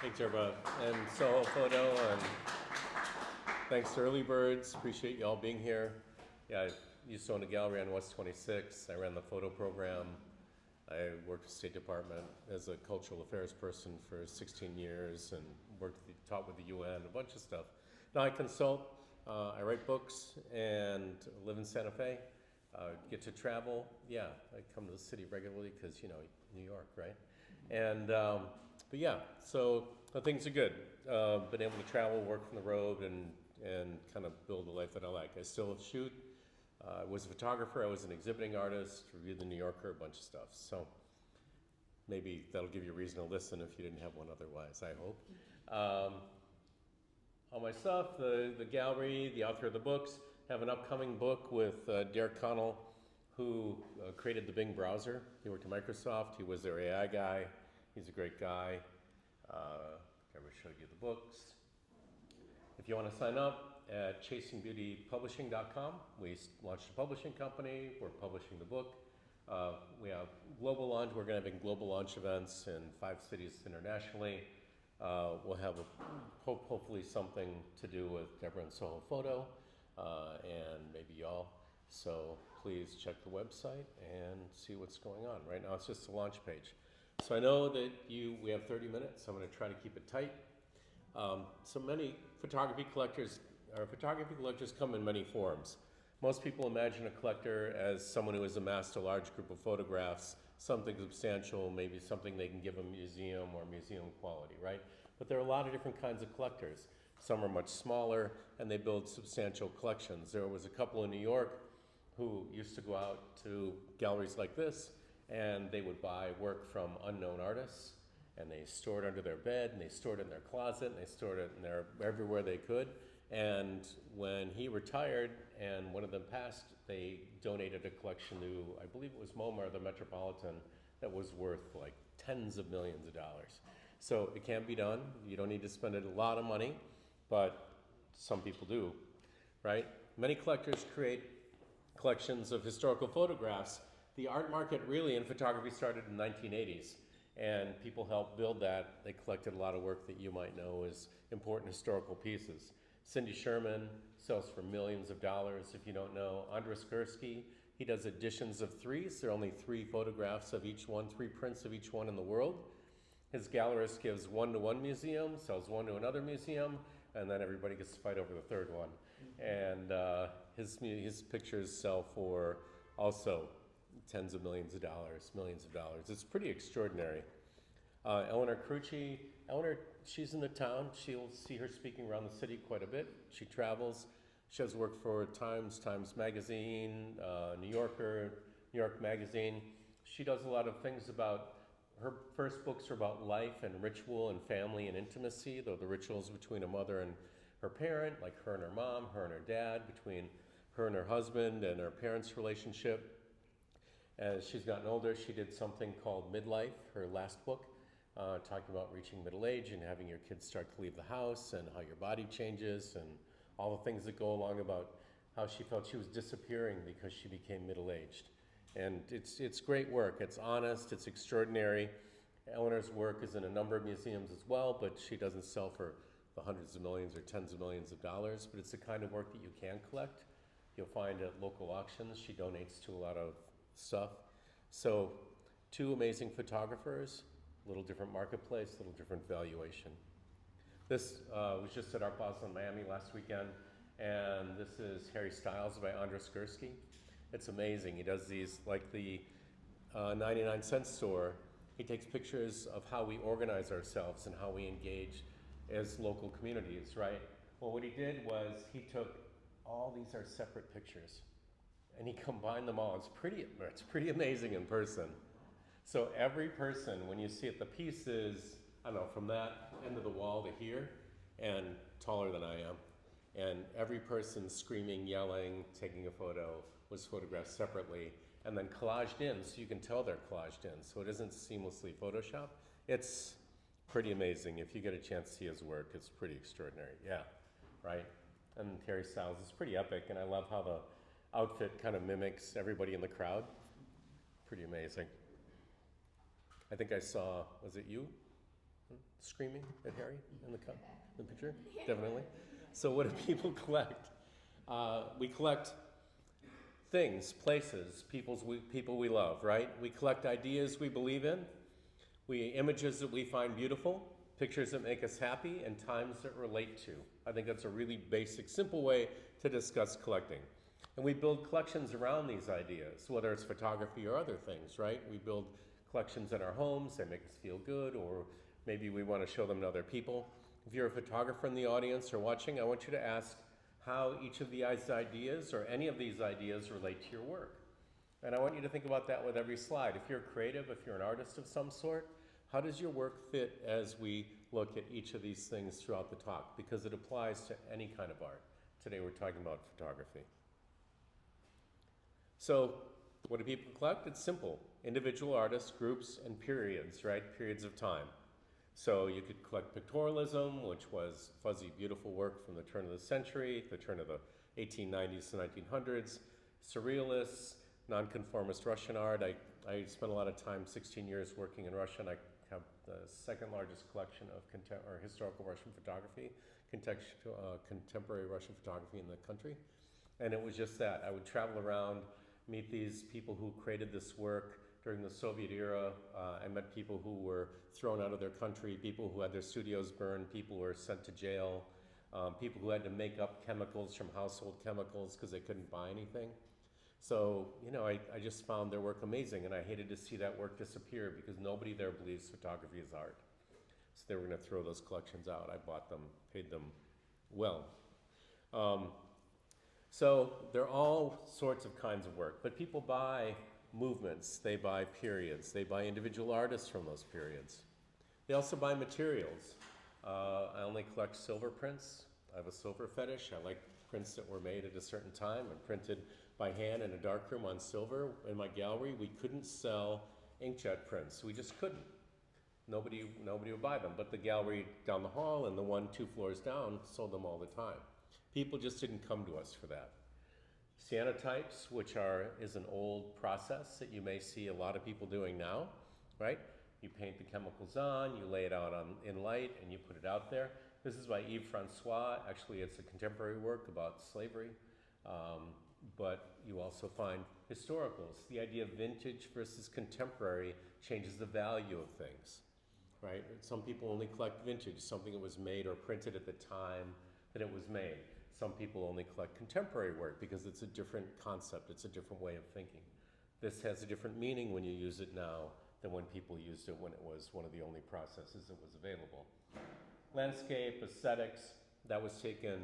Thanks, everybody. And Soho Photo, and thanks to Early Birds. Appreciate you all being here. Yeah, I used to own a gallery on West 26. I ran the photo program. I worked at the State Department as a cultural affairs person for 16 years and taught with the UN, a bunch of stuff. Now I consult, I write books, and live in Santa Fe. Get to travel. Yeah, I come to the city regularly because, New York, right? And but yeah, so things are good. Been able to travel, work from the road, and kind of build a life that I like. I still shoot. I was a photographer. I was an exhibiting artist. Reviewed the New Yorker, a bunch of stuff. So maybe that'll give you a reason to listen if you didn't have one otherwise. I hope. All my stuff, the gallery, the author of the books, have an upcoming book with Derek Connell, who created the Bing browser. He worked at Microsoft. He was their AI guy. He's a great guy. I showed you the books. If you want to sign up at chasingbeautypublishing.com, we launched a publishing company. We're publishing the book. We have global launch. We're going to have global launch events in 5 cities internationally. We'll have hopefully something to do with Deborah and Soho Photo and maybe y'all. So please check the website and see what's going on. Right now it's just a launch page. So I know that we have 30 minutes. So I'm going to try to keep it tight. So many photography collectors come in many forms. Most people imagine a collector as someone who has amassed a large group of photographs, something substantial, maybe something they can give a museum or museum quality, right? But there are a lot of different kinds of collectors. Some are much smaller and they build substantial collections. There was a couple in New York who used to go out to galleries like this and they would buy work from unknown artists and they stored it under their bed and they stored it in their closet and they stored it in everywhere they could. And when he retired and one of them passed, they donated a collection to, I believe it was MoMA or the Metropolitan, that was worth like tens of millions of dollars. So it can be done. You don't need to spend a lot of money, but some people do, right? Many collectors create collections of historical photographs. The art market really in photography started in the 1980s. And people helped build that. They collected a lot of work that you might know as important historical pieces. Cindy Sherman sells for millions of dollars, if you don't know. Andres Gursky, he does editions of 3s. There are only 3 photographs of each one, 3 prints of each one in the world. His gallerist gives 1 to one museum, sells 1 to another museum, and then everybody gets to fight over the 3rd one. And his pictures sell for also tens of millions of dollars, millions of dollars. It's pretty extraordinary. Eleanor Crucci, she's in the town. She'll see her speaking around the city quite a bit. She travels. She has worked for Times Magazine, New Yorker, New York Magazine. She does a lot of things about, her first books are about life and ritual and family and intimacy, though the rituals between a mother and her parent, like her and her mom, her and her dad, between her and her husband and her parents' relationship. As she's gotten older, she did something called Midlife, her last book, talking about reaching middle age and having your kids start to leave the house and how your body changes and all the things that go along about how she felt she was disappearing because she became middle-aged. And it's great work. It's honest. It's extraordinary. Eleanor's work is in a number of museums as well, but she doesn't sell for the hundreds of millions or tens of millions of dollars. But it's the kind of work that you can collect. You'll find at local auctions. She donates to a lot of stuff. So 2 amazing photographers, a little different marketplace, a little different valuation. This was just at Art Basel in Miami last weekend, and this is Harry Styles by Andres Gursky. It's amazing. He does these like the 99-cent store. He takes pictures of how we organize ourselves and how we engage as local communities, right? Well, what he did was he took all these are separate pictures and he combined them all. It's pretty amazing in person. So every person, when you see it, the piece is, I don't know, from that end of the wall to here, and taller than I am. And every person screaming, yelling, taking a photo was photographed separately and then collaged in, so you can tell they're collaged in. So it isn't seamlessly Photoshopped. It's pretty amazing. If you get a chance to see his work, it's pretty extraordinary. Yeah, right? And Harry Styles is pretty epic, and I love how the outfit kind of mimics everybody in the crowd. Pretty amazing. I think I saw, was it you? Screaming at Harry in the picture? Definitely. So what do people collect? We collect things, places, people we love, right? We collect ideas we believe in, images that we find beautiful, pictures that make us happy, and times that relate to. I think that's a really basic, simple way to discuss collecting. And we build collections around these ideas, whether it's photography or other things, right? We build collections in our homes, they make us feel good, or maybe we want to show them to other people. If you're a photographer in the audience or watching, I want you to ask how each of these ideas or any of these ideas relate to your work. And I want you to think about that with every slide. If you're creative, if you're an artist of some sort, how does your work fit as we look at each of these things throughout the talk? Because it applies to any kind of art. Today we're talking about photography. So what do people collect? It's simple. Individual artists, groups, and periods, right? Periods of time. So you could collect pictorialism, which was fuzzy, beautiful work from the turn of the century, the turn of the 1890s to 1900s. Surrealists, nonconformist Russian art. I spent a lot of time, 16 years working in Russia, and I have the second largest collection of historical Russian photography, contemporary Russian photography in the country. And it was just that. I would travel around, meet these people who created this work during the Soviet era. I met people who were thrown out of their country, people who had their studios burned, people who were sent to jail, people who had to make up chemicals from household chemicals because they couldn't buy anything. So, you know, I just found their work amazing, and I hated to see that work disappear because nobody there believes photography is art. So they were going to throw those collections out. I bought them, paid them well. So there are all sorts of kinds of work, but people buy movements, they buy periods, they buy individual artists from those periods. They also buy materials. I only collect silver prints. I have a silver fetish. I like prints that were made at a certain time and printed by hand in a darkroom on silver. In my gallery, we couldn't sell inkjet prints. We just couldn't. Nobody would buy them, but the gallery down the hall and the one 2 floors down sold them all the time. People just didn't come to us for that. Cyanotypes, which is an old process that you may see a lot of people doing now, right? You paint the chemicals on, you lay it out in light, and you put it out there. This is by Yves Francois. Actually, it's a contemporary work about slavery, but you also find historicals. The idea of vintage versus contemporary changes the value of things, right? Some people only collect vintage, something that was made or printed at the time that it was made. Some people only collect contemporary work because it's a different concept, it's a different way of thinking. This has a different meaning when you use it now than when people used it when it was one of the only processes that was available. Landscape, aesthetics, that was taken,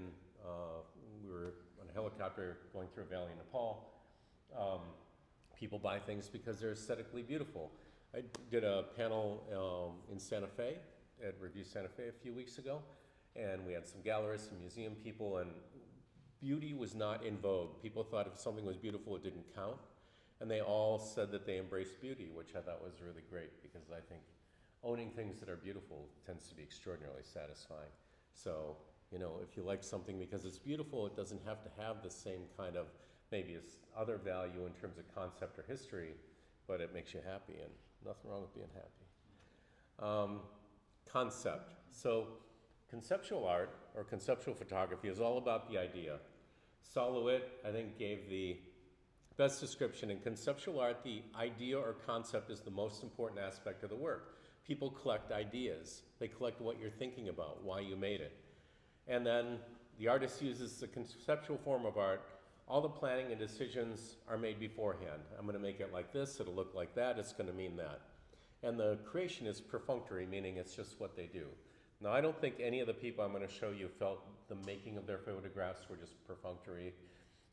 we were on a helicopter going through a valley in Nepal. People buy things because they're aesthetically beautiful. I did a panel in Santa Fe, at Review Santa Fe a few weeks ago, and we had some gallerists and museum people, and beauty was not in vogue. People thought if something was beautiful, it didn't count. And they all said that they embraced beauty, which I thought was really great because I think owning things that are beautiful tends to be extraordinarily satisfying. So, you know, if you like something because it's beautiful, it doesn't have to have the same kind of maybe other value in terms of concept or history, but it makes you happy, and nothing wrong with being happy. Concept. So conceptual art or conceptual photography is all about the idea. Sol LeWitt, I think, gave the best description. In conceptual art, the idea or concept is the most important aspect of the work. People collect ideas. They collect what you're thinking about, why you made it. And then the artist uses the conceptual form of art. All the planning and decisions are made beforehand. I'm going to make it like this, it'll look like that, it's going to mean that. And the creation is perfunctory, meaning it's just what they do. Now, I don't think any of the people I'm going to show you felt the making of their photographs were just perfunctory,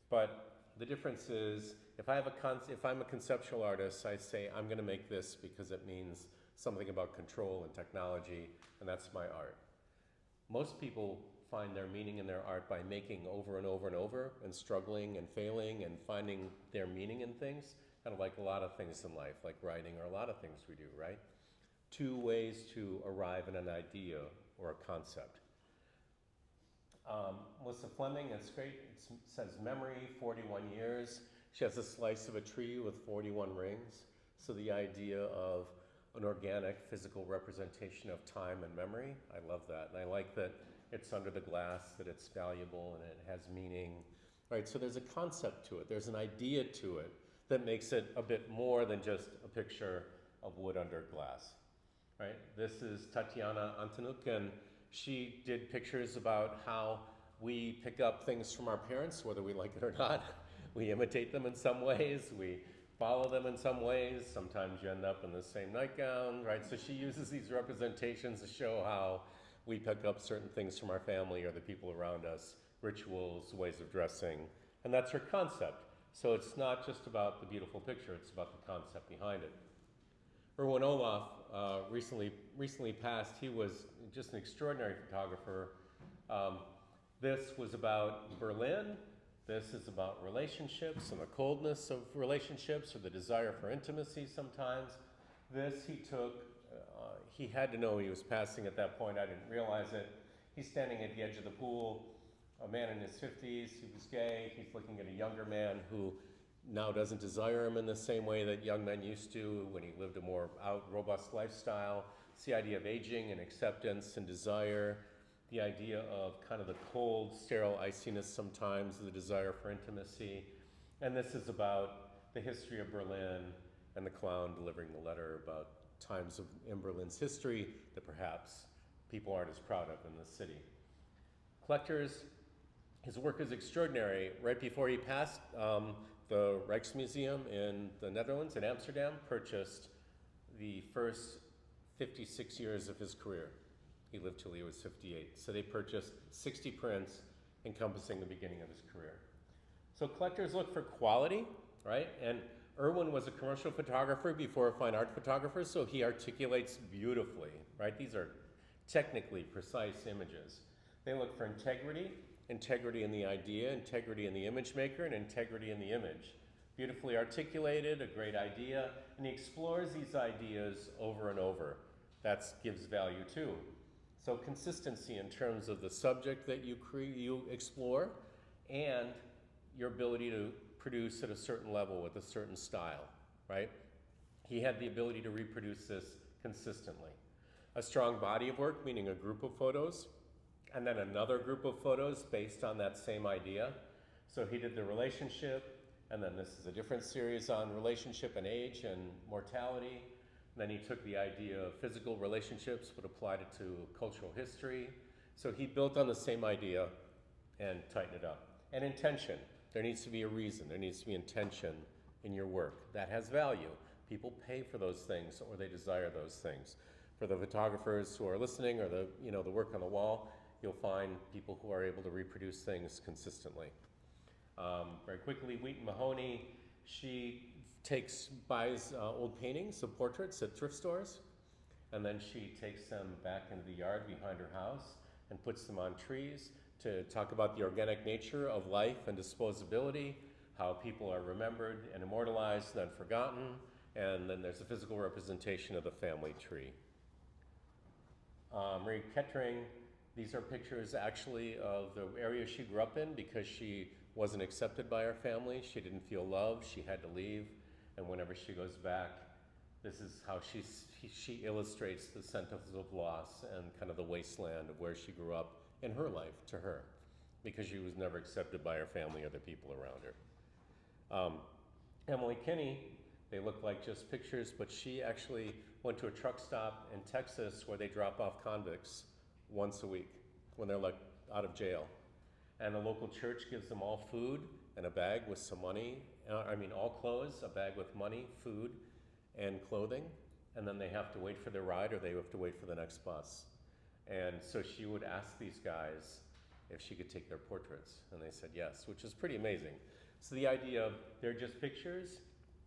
but the difference is if I'm a conceptual artist, I say I'm going to make this because it means something about control and technology, and that's my art. Most people find their meaning in their art by making over and over and over and struggling and failing and finding their meaning in things, kind of like a lot of things in life, like writing or a lot of things we do, right? 2 ways to arrive at an idea or a concept. Melissa Fleming, that's great. It says memory, 41 years. She has a slice of a tree with 41 rings. So the idea of an organic physical representation of time and memory. I love that. And I like that it's under the glass, that it's valuable and it has meaning, right? So there's a concept to it. There's an idea to it that makes it a bit more than just a picture of wood under glass, right? This is Tatiana Antonuk, and she did pictures about how we pick up things from our parents, whether we like it or not. We imitate them in some ways. We follow them in some ways. Sometimes you end up in the same nightgown, right? So she uses these representations to show how we pick up certain things from our family or the people around us, rituals, ways of dressing, and that's her concept. So it's not just about the beautiful picture, it's about the concept behind it. Erwin Olaf recently passed. He was just an extraordinary photographer. This was about Berlin. This is about relationships and the coldness of relationships or the desire for intimacy sometimes. This he took, he had to know he was passing at that point. I didn't realize it. He's standing at the edge of the pool, a man in his 50s, he was gay. He's looking at a younger man who now doesn't desire him in the same way that young men used to when he lived a more robust lifestyle. It's the idea of aging and acceptance and desire, the idea of kind of the cold, sterile iciness sometimes, the desire for intimacy. And this is about the history of Berlin and the clown delivering the letter about times in Berlin's history that perhaps people aren't as proud of in the city. Collectors, his work is extraordinary. Right before he passed, the Rijksmuseum in the Netherlands, in Amsterdam, purchased the first 56 years of his career. He lived till he was 58. So they purchased 60 prints encompassing the beginning of his career. So collectors look for quality, right? And Erwin was a commercial photographer before a fine art photographer, so he articulates beautifully, right? These are technically precise images. They look for integrity in the idea, integrity in the image maker, and integrity in the image. Beautifully articulated, a great idea, and he explores these ideas over and over. That gives value too. So consistency in terms of the subject that you explore and your ability to produce at a certain level with a certain style, right? He had the ability to reproduce this consistently. A strong body of work, meaning a group of photos, and then another group of photos based on that same idea. So he did the relationship, and then this is a different series on relationship and age and mortality. And then he took the idea of physical relationships but applied it to cultural history. So he built on the same idea and tightened it up. And intention. There needs to be a reason. There needs to be intention in your work. That has value. People pay for those things or they desire those things. For the photographers who are listening or the work on the wall, you'll find people who are able to reproduce things consistently. Very quickly, Wheaton Mahoney, she buys old paintings of portraits at thrift stores, and then she takes them back into the yard behind her house and puts them on trees to talk about the organic nature of life and disposability, how people are remembered and immortalized and then forgotten, and then there's a physical representation of the family tree. Marie Kettering, these are pictures actually of the area she grew up in because she wasn't accepted by her family. She didn't feel loved. She had to leave. And whenever she goes back, this is how she illustrates the sentence of loss and kind of the wasteland of where she grew up in her life to her because she was never accepted by her family or the people around her. Emily Kinney, they look like just pictures, but she actually went to a truck stop in Texas where they drop off convicts once a week when they're like out of jail. And the local church gives them all food and a bag with some money, all clothes, a bag with money, food, and clothing, and then they have to wait for their ride or they have to wait for the next bus. And so she would ask these guys if she could take their portraits, and they said yes, which is pretty amazing. So the idea of they're just pictures,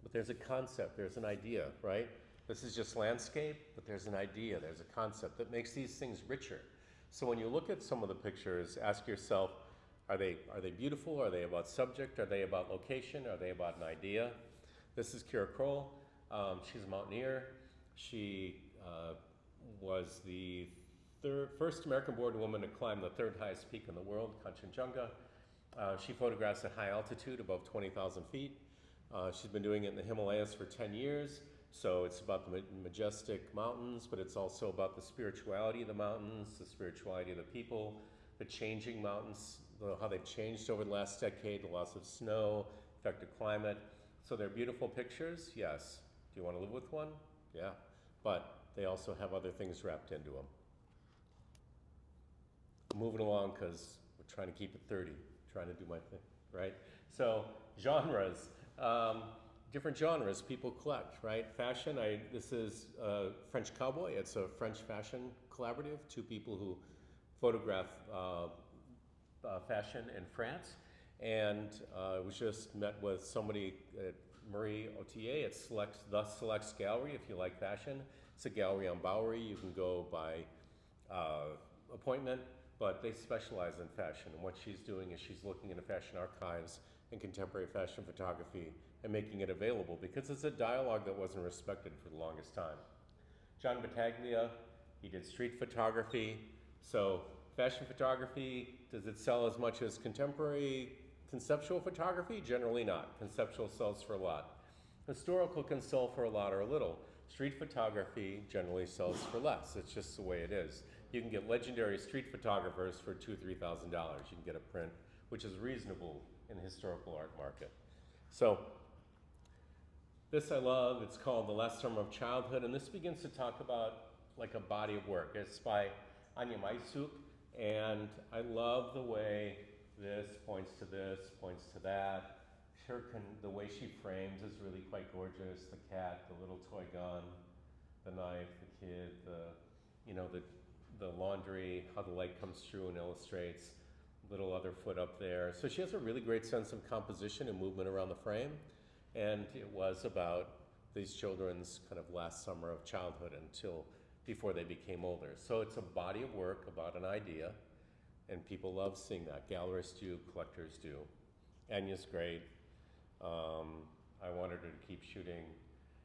but there's a concept, there's an idea, right? This is just landscape, but there's an idea, there's a concept that makes these things richer. So when you look at some of the pictures, ask yourself, are they beautiful? Are they about subject? Are they about location? Are they about an idea? This is Kira Kroll. She's a mountaineer. She was the first American-born woman to climb the third highest peak in the world, Kanchenjunga. She photographs at high altitude, above 20,000 feet. She's been doing it in the Himalayas for 10 years. So it's about the majestic mountains, but it's also about the spirituality of the mountains, the spirituality of the people, the changing mountains, how they've changed over the last decade, the loss of snow, effect of climate. So they're beautiful pictures, yes. Do you want to live with one? Yeah. But they also have other things wrapped into them. Moving along because we're trying to keep it 30, trying to do my thing, right? So genres, different genres people collect, right? Fashion, this is French Cowboy. It's a French fashion collaborative, two people who photograph fashion in France. And we just met with somebody at Marie Autier at The Selects Gallery, if you like fashion. It's a gallery on Bowery. You can go by appointment, but they specialize in fashion. And what she's doing is she's looking into fashion archives and contemporary fashion photography and making it available because it's a dialogue that wasn't respected for the longest time. John Battaglia, he did street photography. So fashion photography, does it sell as much as contemporary conceptual photography? Generally not. Conceptual sells for a lot. Historical can sell for a lot or a little. Street photography generally sells for less. It's just the way it is. You can get legendary street photographers for $2,000 or $3,000. You can get a print, which is reasonable in the historical art market. So this I love. It's called The Last Summer of Childhood, and this begins to talk about like a body of work. It's by Anya Maisuk, and I love the way this points to that. The way she frames is really quite gorgeous. The cat, the little toy gun, the knife, the kid, the laundry, how the light comes through and illustrates, little other foot up there. So she has a really great sense of composition and movement around the frame. And it was about these children's kind of last summer of childhood until before they became older. So it's a body of work about an idea, and people love seeing that. Gallerists do, collectors do. Anya's great. I wanted her to keep shooting.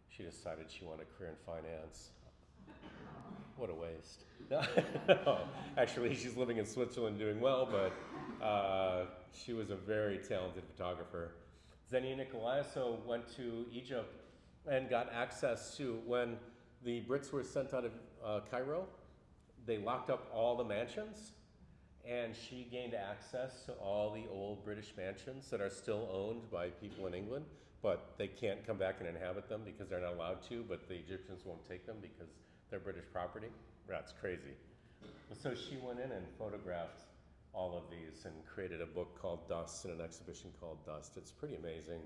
She decided she wanted a career in finance. What a waste. No, actually, she's living in Switzerland doing well, but she was a very talented photographer. Xenia Nicolaou went to Egypt and got access to, when the Brits were sent out of Cairo, they locked up all the mansions, and she gained access to all the old British mansions that are still owned by people in England, but they can't come back and inhabit them because they're not allowed to, but the Egyptians won't take them because they're British property. That's crazy. So she went in and photographed all of these and created a book called Dust and an exhibition called Dust. It's pretty amazing.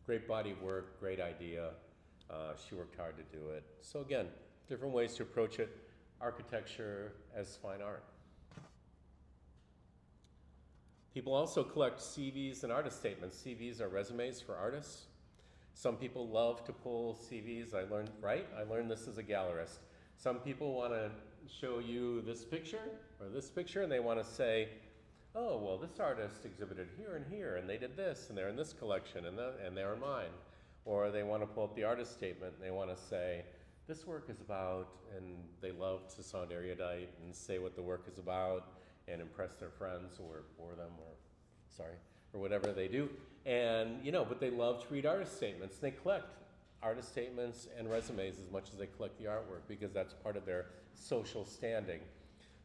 Great body of work, great idea. She worked hard to do it. So again, different ways to approach it. Architecture as fine art. People also collect CVs and artist statements. CVs are resumes for artists. Some people love to pull CVs. I learned this as a gallerist. Some people want to show you this picture or this picture, and they want to say, oh, well, this artist exhibited here and here, and they did this, and they're in this collection, and they're in mine. Or they want to pull up the artist statement, and they want to say, this work is about, and they love to sound erudite and say what the work is about and impress their friends or bore them or whatever they do. And, but they love to read artist statements. They collect artist statements and resumes as much as they collect the artwork because that's part of their social standing.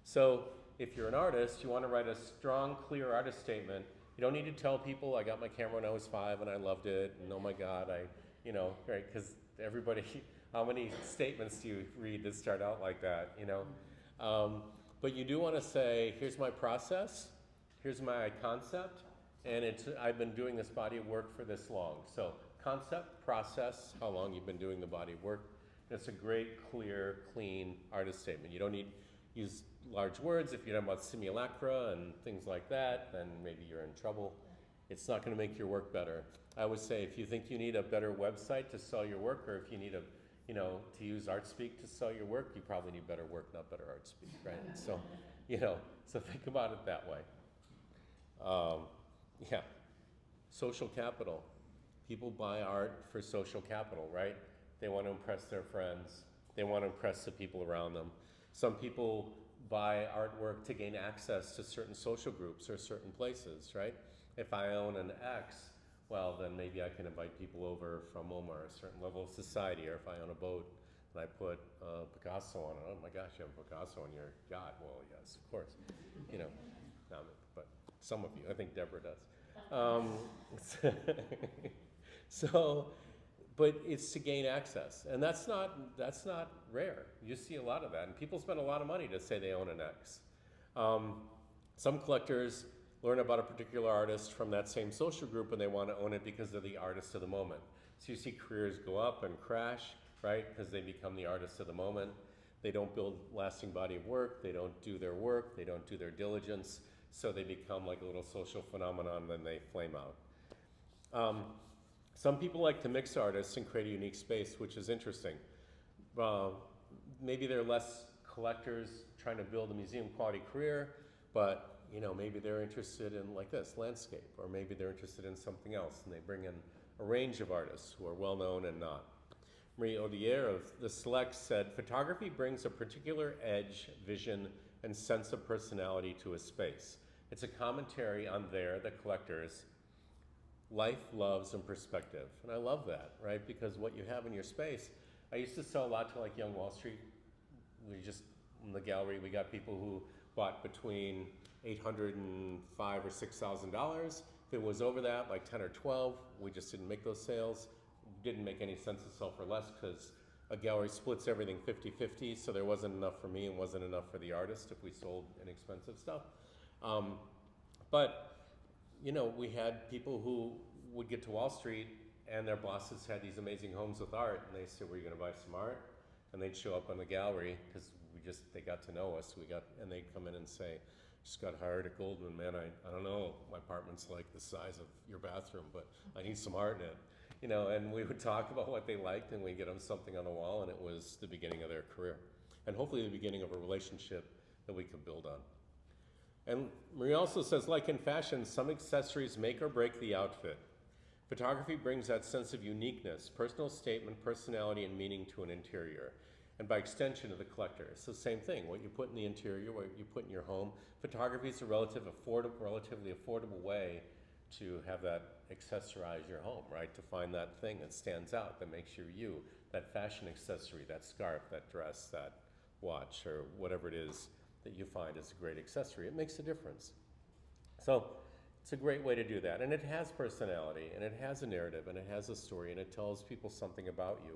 So if you're an artist, you want to write a strong, clear artist statement. You don't need to tell people, I got my camera when I was 5 and I loved it, and oh my God, right, because everybody, how many statements do you read that start out like that, But you do want to say, here's my process, here's my concept, and I've been doing this body of work for this long. So concept, process, how long you've been doing the body of work. And it's a great, clear, clean artist statement. You don't need use large words. If you're talking about simulacra and things like that, then maybe you're in trouble. It's not going to make your work better. I would say if you think you need a better website to sell your work, or if you need to use ArtSpeak to sell your work, you probably need better work, not better ArtSpeak, right? So, so think about it that way. Yeah. Social capital. People buy art for social capital, right? They want to impress their friends. They want to impress the people around them. Some people buy artwork to gain access to certain social groups or certain places, right? If I own an X, well, then maybe I can invite people over from MoMA or a certain level of society, or if I own a boat and I put Picasso on it, oh my gosh, you have Picasso on your yacht. Well, yes, of course. You know, not me, but some of you. I think Deborah does. So, but it's to gain access, and that's not rare. You see a lot of that, and people spend a lot of money to say they own an X. Some collectors learn about a particular artist from that same social group, and they want to own it because they're the artist of the moment. So you see careers go up and crash, right? Because they become the artist of the moment. They don't build lasting body of work. They don't do their work. They don't do their diligence. So they become like a little social phenomenon, then they flame out. Some people like to mix artists and create a unique space, which is interesting. Maybe they're less collectors trying to build a museum quality career, but maybe they're interested in like this, landscape, or maybe they're interested in something else, and they bring in a range of artists who are well known and not. Marie Odier of The Select said, photography brings a particular edge, vision, and sense of personality to a space. It's a commentary on the collectors, life, loves, and perspective. And I love that, right? Because what you have in your space, I used to sell a lot to like Young Wall Street. In the gallery, we got people who bought between $805 or $6,000. If it was over that, like 10 or 12, we just didn't make those sales. Didn't make any sense to sell for less because a gallery splits everything 50-50, so there wasn't enough for me and wasn't enough for the artist if we sold inexpensive stuff. But we had people who would get to Wall Street and their bosses had these amazing homes with art, and they said, "Were you going to buy some art?" And they'd show up in the gallery because they got to know us. And they'd come in and say, "Just got hired at Goldman, man. I don't know. My apartment's like the size of your bathroom, but I need some art in it." And we would talk about what they liked, and we'd get them something on the wall, and it was the beginning of their career, and hopefully the beginning of a relationship that we could build on. And Marie also says, like in fashion, some accessories make or break the outfit. Photography brings that sense of uniqueness, personal statement, personality, and meaning to an interior, and by extension to the collector. It's the same thing. What you put in the interior, what you put in your home. Photography is a relatively affordable way to have that accessorize your home, right? To find that thing that stands out, that makes you, that fashion accessory, that scarf, that dress, that watch, or whatever it is that you find is a great accessory. It makes a difference. So it's a great way to do that. And it has personality, and it has a narrative, and it has a story, and it tells people something about you.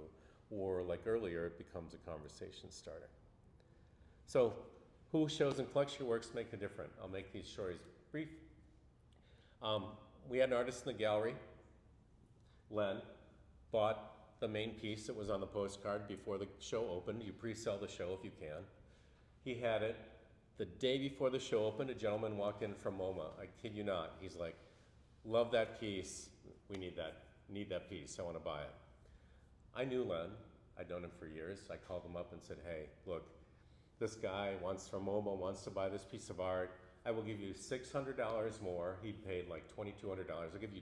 Or like earlier, it becomes a conversation starter. So who, shows, and collection works make a difference? I'll make these stories brief. We had an artist in the gallery, Len, bought the main piece that was on the postcard before the show opened. You pre-sell the show if you can. He had it. The day before the show opened, a gentleman walked in from MoMA. I kid you not. He's like, "Love that piece. We need that piece. I want to buy it." I knew Len. I'd known him for years. I called him up and said, "Hey, look, this guy from MoMA wants to buy this piece of art. I will give you $600 more." He paid like $2,200. I'll give you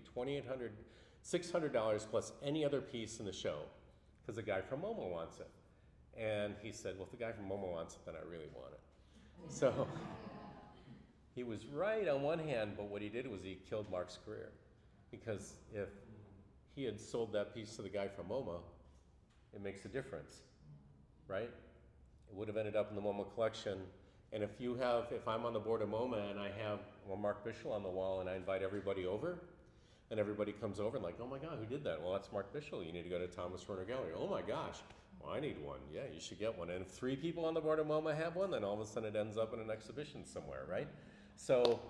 $600 plus any other piece in the show because the guy from MoMA wants it. And he said, "Well, if the guy from MoMA wants it, then I really want it." So he was right on one hand, but what he did was he killed Mark's career. Because if he had sold that piece to the guy from MoMA, it makes a difference, right? It would have ended up in the MoMA collection. And if I'm on the board of MoMA and I have Mark Bishel on the wall and I invite everybody over, and everybody comes over and like, "Oh my God, who did that?" "Well, that's Mark Bishel. You need to go to Thomas Werner Gallery." "Oh my gosh, well, I need one." "Yeah, you should get one." And if 3 people on the board of MoMA have one, then all of a sudden it ends up in an exhibition somewhere, right? So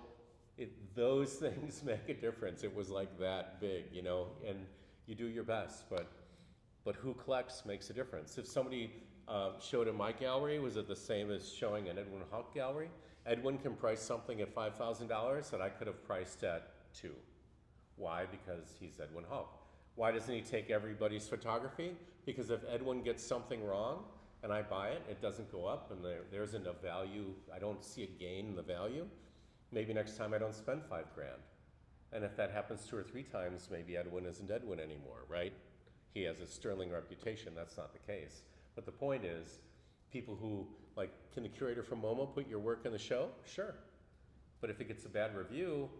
those things make a difference. It was like that big, and you do your best, but who collects makes a difference. If somebody showed in my gallery, was it the same as showing an Edwin Hawk gallery? Edwin can price something at $5,000 that I could have priced at $2,000. Why? Because he's Edwin Hawk. Why doesn't he take everybody's photography? Because if Edwin gets something wrong and I buy it, it doesn't go up and there isn't a value, I don't see a gain in the value, maybe next time I don't spend $5,000. And if that happens 2 or 3 times, maybe Edwin isn't Edwin anymore, right? He has a sterling reputation. That's not the case. But the point is, people who, like, can the curator from MoMA put your work in the show? Sure. But if it gets a bad review,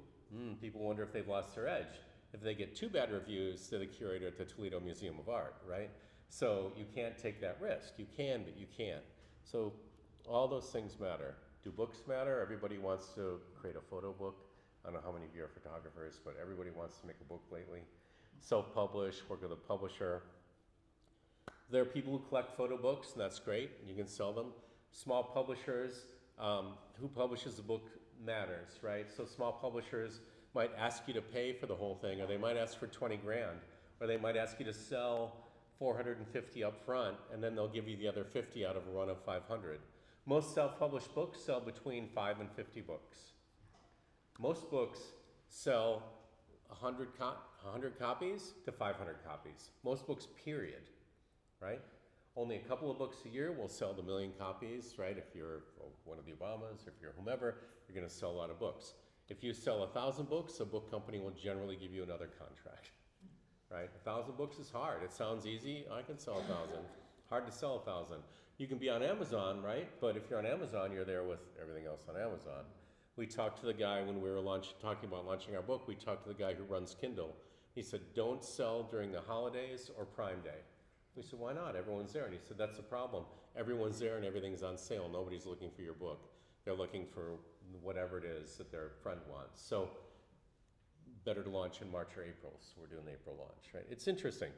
people wonder if they've lost their edge. If they get 2 bad reviews, they're the curator at the Toledo Museum of Art, right? So you can't take that risk. You can, but you can't. So all those things matter. Do books matter? Everybody wants to create a photo book. I don't know how many of you are photographers, but everybody wants to make a book lately. Self-publish, work with a publisher. There are people who collect photo books, and that's great. You can sell them. Small publishers, who publishes the book matters, right? So small publishers might ask you to pay for the whole thing, or they might ask for 20 grand, or they might ask you to sell 450 up front, and then they'll give you the other 50 out of a run of 500. Most self-published books sell between 5 and 50 books. Most books sell 100 copies to 500 copies. Most books, period, right? Only a couple of books a year will sell the 1 million copies, right? If you're one of the Obamas, if you're whomever, you're going to sell a lot of books. If you sell 1,000 books, a book company will generally give you another contract, right? 1,000 books is hard. It sounds easy. I can sell 1,000. Hard to sell 1,000. You can be on Amazon, right? But if you're on Amazon, you're there with everything else on Amazon. We talked to the guy when we were talking about launching our book. We talked to the guy who runs Kindle. He said, don't sell during the holidays or Prime Day. We said, why not? Everyone's there. And he said, that's the problem. Everyone's there and everything's on sale. Nobody's looking for your book. They're looking for whatever it is that their friend wants. So better to launch in March or April. So we're doing the April launch, right? It's interesting.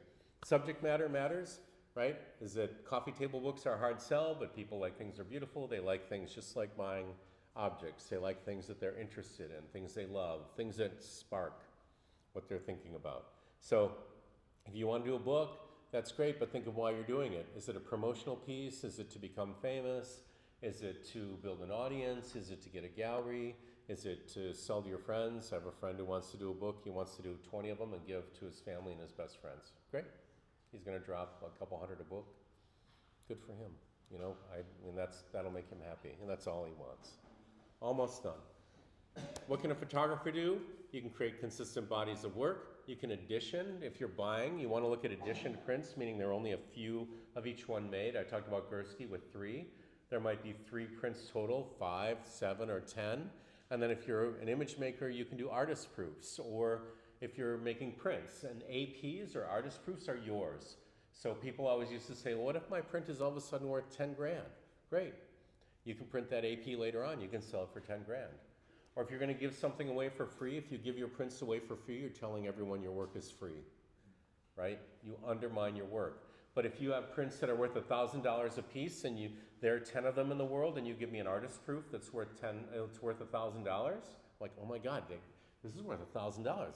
Subject matter matters, right? Is that coffee table books are a hard sell, but people like things that are beautiful. They like things just like buying objects. They like things that they're interested in, things they love, things that spark what they're thinking about. So if you want to do a book, that's great, but think of why you're doing it. Is it a promotional piece? Is it to become famous? Is it to build an audience? Is it to get a gallery? Is it to sell to your friends? I have a friend who wants to do a book. He wants to do 20 of them and give to his family and his best friends. Great. He's going to drop a couple hundred a book. Good for him. You know, that'll make him happy, and that's all he wants. Almost done. What can a photographer do? You can create consistent bodies of work. You can edition. If you're buying, you want to look at edition prints, meaning there are only a few of each one made. I talked about Gursky with 3. There might be 3 prints total, 5, 7, or 10. And then if you're an image maker, you can do artist proofs. Or if you're making prints, and APs or artist proofs are yours. So people always used to say, well, what if my print is all of a sudden worth 10 grand? Great. You can print that AP later on. You can sell it for 10 grand. Or if you're going to give something away for free, if you give your prints away for free, you're telling everyone your work is free, right? You undermine your work. But if you have prints that are worth $1,000 a piece, and there are 10 of them in the world, and you give me an artist proof that's worth $1,000, like, oh my God, this is worth $1,000.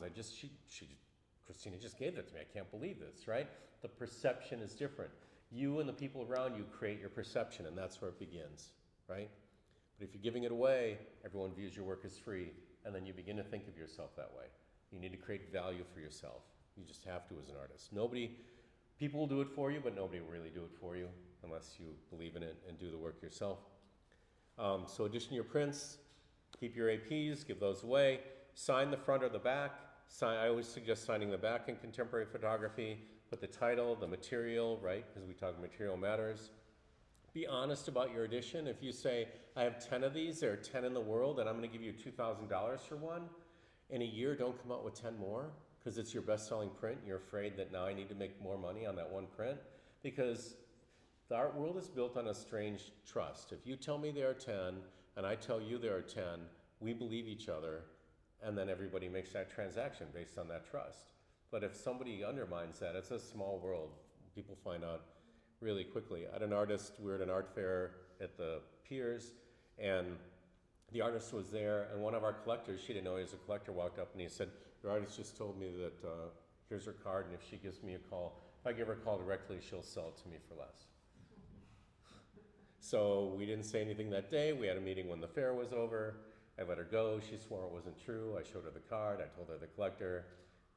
Christina just gave that to me. I can't believe this, right? The perception is different. You and the people around you create your perception, and that's where it begins, right? But if you're giving it away, everyone views your work as free, and then you begin to think of yourself that way. You need to create value for yourself. You just have to as an artist. People will do it for you, but nobody will really do it for you unless you believe in it and do the work yourself. So edition your prints, keep your APs, give those away, sign the front or the back. I always suggest signing the back in contemporary photography. Put the title, the material, right? Because we talk material matters. Be honest about your edition. If you say, I have 10 of these, there are 10 in the world, and I'm going to give you $2,000 for one, in a year, don't come out with 10 more because it's your best-selling print. You're afraid that now I need to make more money on that one print, because the art world is built on a strange trust. If you tell me there are 10 and I tell you there are 10, we believe each other, and then everybody makes that transaction based on that trust. But if somebody undermines that, it's a small world. People find out really quickly. I had an artist, we were at an art fair at the Piers, and the artist was there, and one of our collectors, she didn't know he was a collector, walked up and he said, your artist just told me that here's her card, and if she gives me a call, if I give her a call directly, she'll sell it to me for less. So we didn't say anything that day. We had a meeting when the fair was over. I let her go. She swore it wasn't true. I showed her the card. I told her the collector,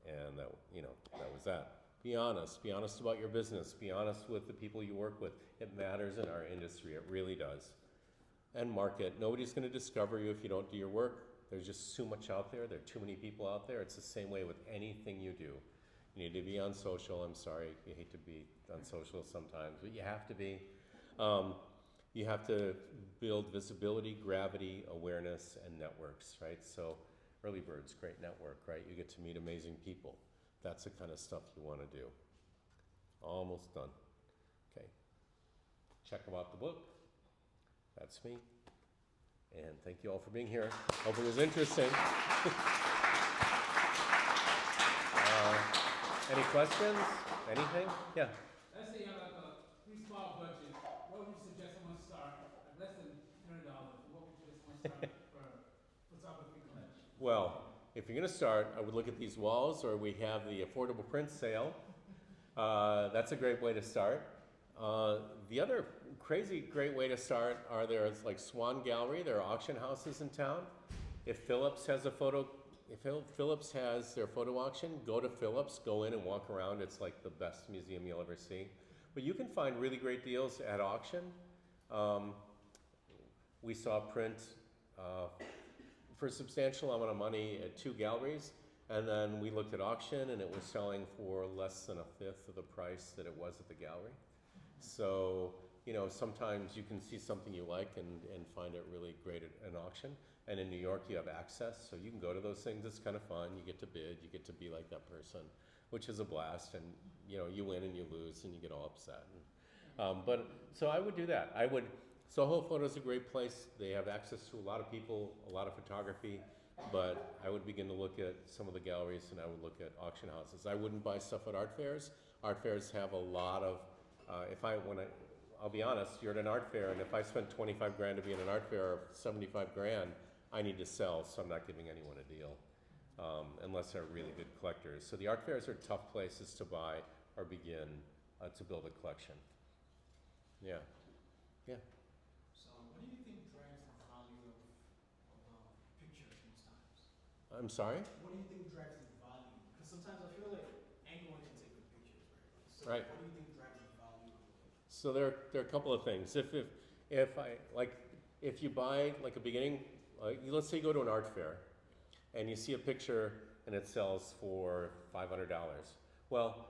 and that was that. Be honest. Be honest about your business. Be honest with the people you work with. It matters in our industry. It really does. And market. Nobody's going to discover you if you don't do your work. There's just too much out there. There are too many people out there. It's the same way with anything you do. You need to be on social. I'm sorry, you hate to be on social sometimes, but you have to be. You have to build visibility, gravity, awareness, and networks, right? So Early birds, great network, right? You get to meet amazing people. That's the kind of stuff you want to do. Almost done. Okay. Check about the book. That's me. And thank you all for being here. Hope it was interesting. Any questions? Anything? Yeah. Let's say you have like a pretty small budget. What would you suggest someone start? Like less than $100. What would you suggest someone start for photography collection? Well, if you're going to start, I would look at these walls, or we have the affordable print sale. That's a great way to start. The other crazy great way to start are there's like Swan Gallery. There are auction houses in town. If Phillips has their photo auction, go to Phillips, go in and walk around. It's like the best museum you'll ever see. But you can find really great deals at auction. We saw print for a substantial amount of money at 2 galleries, and then we looked at auction and it was selling for less than 1/5 of the price that it was at the gallery. So, you know, sometimes you can see something you like and find it really great at an auction. And in New York, you have access, so you can go to those things. It's kind of fun. You get to bid, you get to be like that person, which is a blast. And, you know, you win and you lose and you get all upset. But so I would do that. Soho Photo is a great place. They have access to a lot of people, a lot of photography. But I would begin to look at some of the galleries, and I would look at auction houses. I wouldn't buy stuff at art fairs. Art fairs have a lot of, I'll be honest, you're at an art fair, and if I spent 25 grand to be in an art fair, or 75 grand, I need to sell, so I'm not giving anyone a deal, unless they're really good collectors. So the art fairs are tough places to buy or begin to build a collection. Yeah. Yeah. So what do you think drives the value of pictures most times? I'm sorry? What do you think drives the value? Because sometimes I feel like anyone can take good pictures, right? So Right. what do you think drives the value of it? So there are a couple of things. If you buy like a beginning, let's say you go to an art fair and you see a picture and it sells for $500. Well,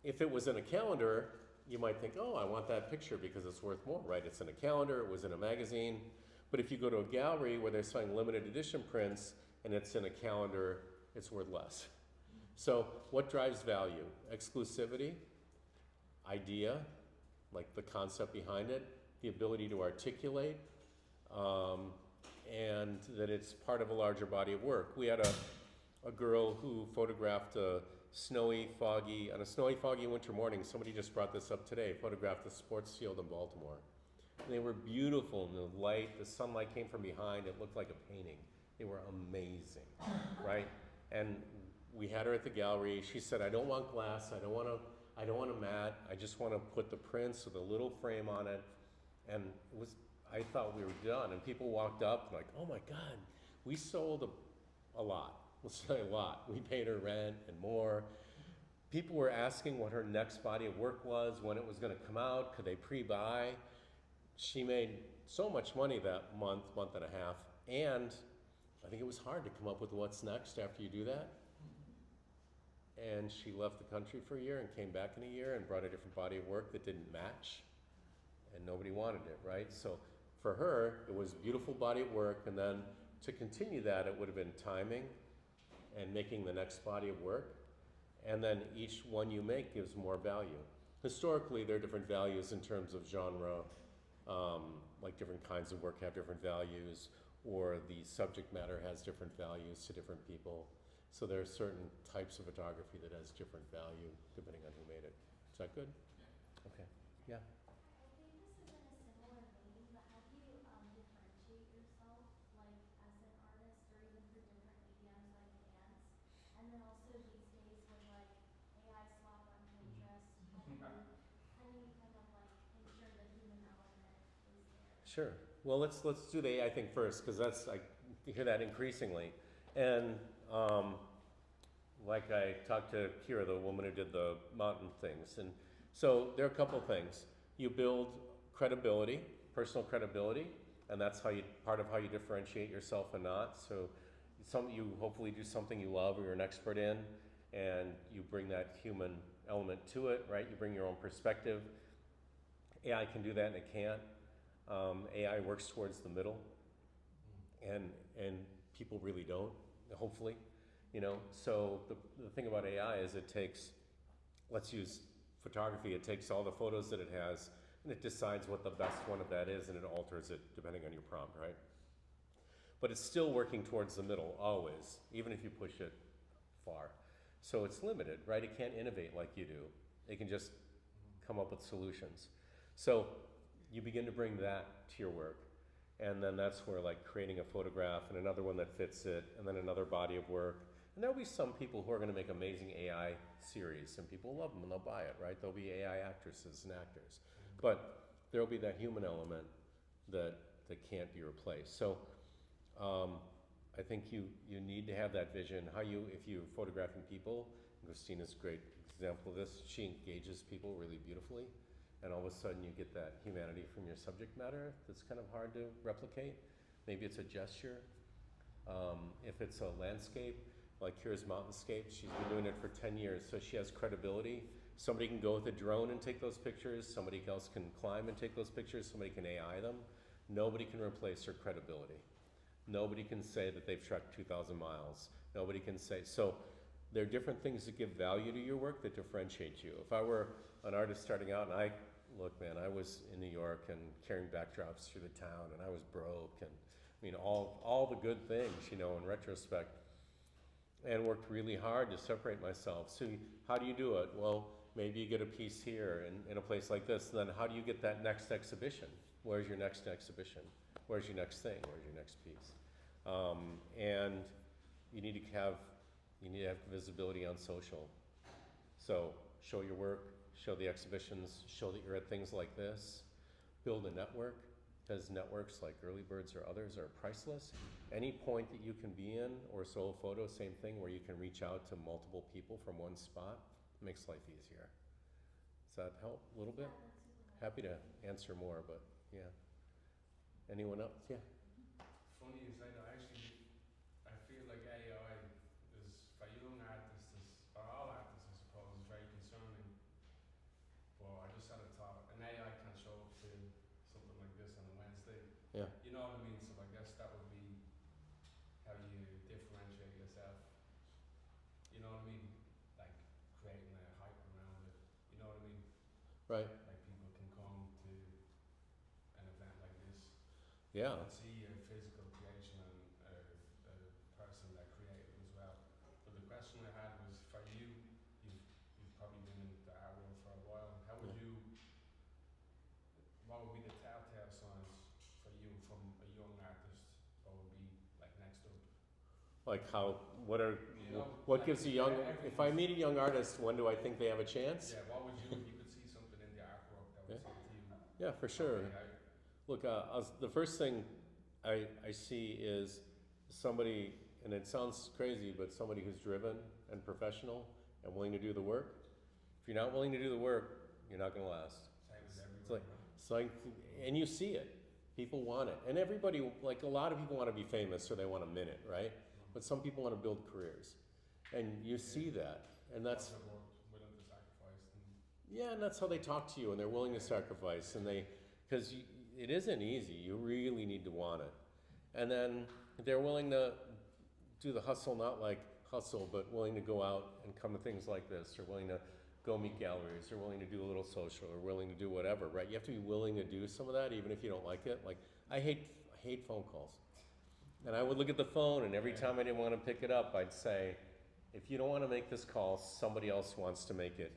if it was in a calendar, you might think, oh, I want that picture because it's worth more, right? It's in a calendar, it was in a magazine. But if you go to a gallery where they're selling limited edition prints and it's in a calendar, it's worth less. So what drives value? Exclusivity, idea, like the concept behind it, the ability to articulate, and that it's part of a larger body of work. We had a girl who photographed on a snowy, foggy winter morning. Somebody just brought this up today, photographed the sports field in Baltimore. And they were beautiful in the light, the sunlight came from behind, it looked like a painting. They were amazing, right? And we had her at the gallery. She said, I don't want glass, I don't want a mat, I just want to put the prints with a little frame on it. And I thought we were done. And people walked up and like, oh my God, we sold a lot. Let's say a lot. We paid her rent and more. People were asking what her next body of work was, when it was going to come out, could they pre-buy? She made so much money that month and a half. And I think it was hard to come up with what's next after you do that. And she left the country for a year and came back in a year and brought a different body of work that didn't match, and nobody wanted it, right? So for her, it was a beautiful body of work, and then to continue that, it would have been timing and making the next body of work, and then each one you make gives more value. Historically, there are different values in terms of genre, like different kinds of work have different values, or the subject matter has different values to different people. So there are certain types of photography that has different value depending on who made it. Is that good? Yeah. Okay. Yeah. I think this is in a similar vein, but how do you differentiate yourself, like as an artist, or even for different mediums like dance? And then also these days with like AI swap on Pinterest, how do you kind of like ensure the human element is there? Sure. Well, let's do the AI thing first, because that's I hear that increasingly, and like I talked to Kira, the woman who did the mountain things, and so there are a couple of things. You build credibility, personal credibility, and that's part of how you differentiate yourself and not. So you hopefully do something you love or you're an expert in, and you bring that human element to it, right? You bring your own perspective. AI can do that and it can't. AI works towards the middle, and people really don't. hopefully, you know. So the thing about AI is it takes, let's use photography, it takes all the photos that it has and it decides what the best one of that is and it alters it depending on your prompt, right? But it's still working towards the middle, always, even if you push it far. So it's limited, right? It can't innovate like you do. It can just come up with solutions. So you begin to bring that to your work. And then that's where like creating a photograph and another one that fits it, and then another body of work. And there'll be some people who are gonna make amazing AI series, and people love them and they'll buy it, right? There'll be AI actresses and actors. But there'll be that human element that can't be replaced. So I think you need to have that vision. If you're photographing people, Christina's a great example of this, she engages people really beautifully, and all of a sudden you get that humanity from your subject matter that's kind of hard to replicate. Maybe it's a gesture. If it's a landscape, like here's Mountainscape, she's been doing it for 10 years, so she has credibility. Somebody can go with a drone and take those pictures, somebody else can climb and take those pictures, somebody can AI them. Nobody can replace her credibility. Nobody can say that they've trekked 2,000 miles. Nobody can say, so there are different things that give value to your work that differentiate you. If I were an artist starting out, and I was in New York and carrying backdrops through the town, and I was broke, and I mean, all the good things, you know, in retrospect, and worked really hard to separate myself. So how do you do it? Well, maybe you get a piece here in a place like this, and then how do you get that next exhibition? Where's your next exhibition? Where's your next thing? Where's your next piece? And you need to have visibility on social. So show your work, show the exhibitions, show that you're at things like this. Build a network, because networks like Early Birds or others are priceless. Any point that you can be in, or solo photo, same thing, where you can reach out to multiple people from one spot, makes life easier. Does that help a little bit? Happy to answer more, but yeah. Anyone else? Yeah. Funny you say that. I feel like AI is, for young artists, or all artists, I suppose, is very concerning. But I just had a thought, an AI can show up to something like this on a Wednesday. Yeah. You know what I mean? So I guess that would be how you differentiate yourself. You know what I mean? Like creating a hype around it. You know what I mean? Right. Like people can come to an event like this. Yeah. And see a physical creation and a person that created as well. But the question I had was for you, you've probably been in the art world for a while. How would you, what would be the telltale signs for you from a young artist? What would be like next up? Like how, what like gives a young, if I meet a young artist, when do I think they have a chance? Yeah, what would you, if you could see something in the artwork that would say to you? Yeah, for sure. Look, the first thing I see is somebody, and it sounds crazy, but somebody who's driven and professional and willing to do the work. If you're not willing to do the work, you're not going to last. It's like, and you see it. People want it. And everybody, like a lot of people want to be famous or they want a minute, right? But some people want to build careers. And you see that. And that's, willing to sacrifice. yeah, and that's how they talk to you, and they're willing to sacrifice. And because it isn't easy. You really need to want it. And then they're willing to do the hustle, not like hustle, but willing to go out and come to things like this, or willing to go meet galleries, or willing to do a little social, or willing to do whatever, right? You have to be willing to do some of that, even if you don't like it. Like, I hate phone calls. And I would look at the phone, and every time I didn't want to pick it up, I'd say, if you don't want to make this call, somebody else wants to make it.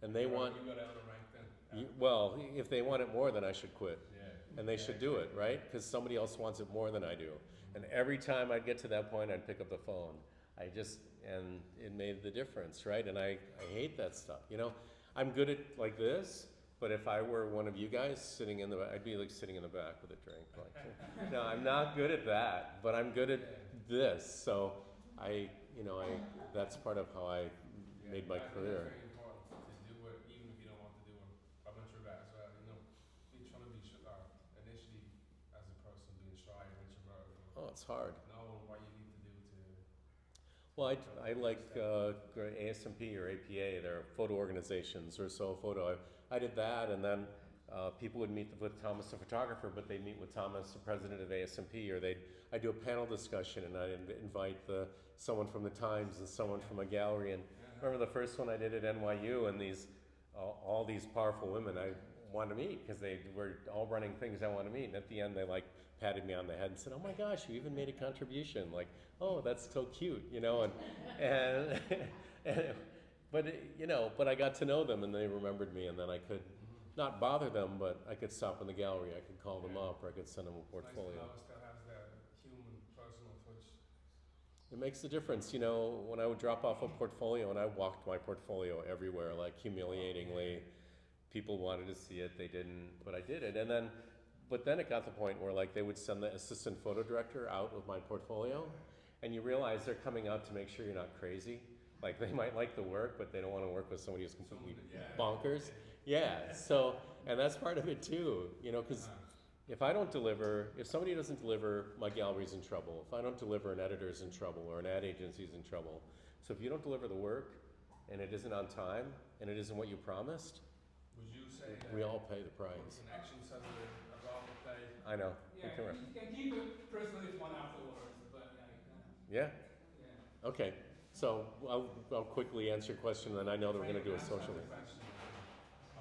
And they want, you got out of rank then. well, if they want it more, then I should quit. Yeah. And they should do it, right? Because somebody else wants it more than I do. And every time I'd get to that point, I'd pick up the phone. And it made the difference, right? And I hate that stuff, you know? I'm good at like this, but if I were one of you guys sitting in the back, I'd be like sitting in the back with a drink. Like, no, I'm not good at that, but I'm good at this. So that's part of how I made my career. It's very important to do it, even if you don't want to do it. I went through that as well, you know. Being trying to be initially as a person being shy and introvert. Oh, it's hard. Knowing what you need to do to. Well, I like ASMP or APA, they're photo organizations, or So Photo. I did that, and then people would meet with Thomas, the photographer, but they'd meet with Thomas, the president of ASMP, or I do a panel discussion, and I invite someone from the Times and someone from a gallery. And remember the first one I did at NYU, and all these powerful women I wanted to meet because they were all running things I wanted to meet. And at the end, they like patted me on the head and said, "Oh my gosh, you even made a contribution!" Like, "Oh, that's so cute," you know. And but I got to know them, and they remembered me, and then I could not bother them, but I could stop in the gallery, I could call them up, or I could send them a portfolio. Nice to have that human, personal touch. It makes a difference, when I would drop off a portfolio, and I walked my portfolio everywhere, like humiliatingly. People wanted to see it, they didn't, but I did it. But then it got to the point where like they would send the assistant photo director out with my portfolio, and you realize they're coming out to make sure you're not crazy. Like they might like the work, but they don't want to work with somebody who's completely bonkers. Yeah, so, and that's part of it too, because if somebody doesn't deliver, my gallery's in trouble. If I don't deliver, an editor's in trouble, or an ad agency's in trouble. So if you don't deliver the work, and it isn't on time, and it isn't what you promised, would you say we all pay the price. connections has a role to play? I know. Yeah, you can keep it personally if one afterwards, but Yeah? yeah. Okay. So I'll quickly answer your question, and then I know that we're going to do a social.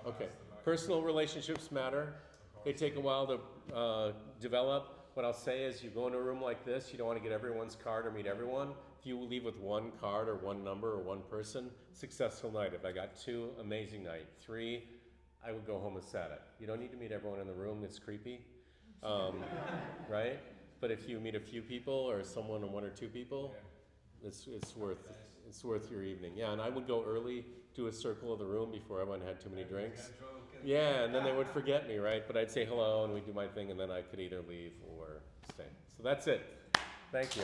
Okay. Personal relationships matter. They take a while to develop. What I'll say is you go into a room like this, you don't want to get everyone's card or meet everyone. If you leave with one card or one number or one person, successful night. If I got 2, amazing night. 3, I would go home and set it. You don't need to meet everyone in the room. It's creepy, right? But if you meet a few people or someone or 1 or 2 people, it's worth your evening. Yeah, and I would go early, do a circle of the room before everyone had too many drinks. Yeah, and then they would forget me, right? But I'd say hello and we'd do my thing, and then I could either leave or stay. So that's it. Thank you.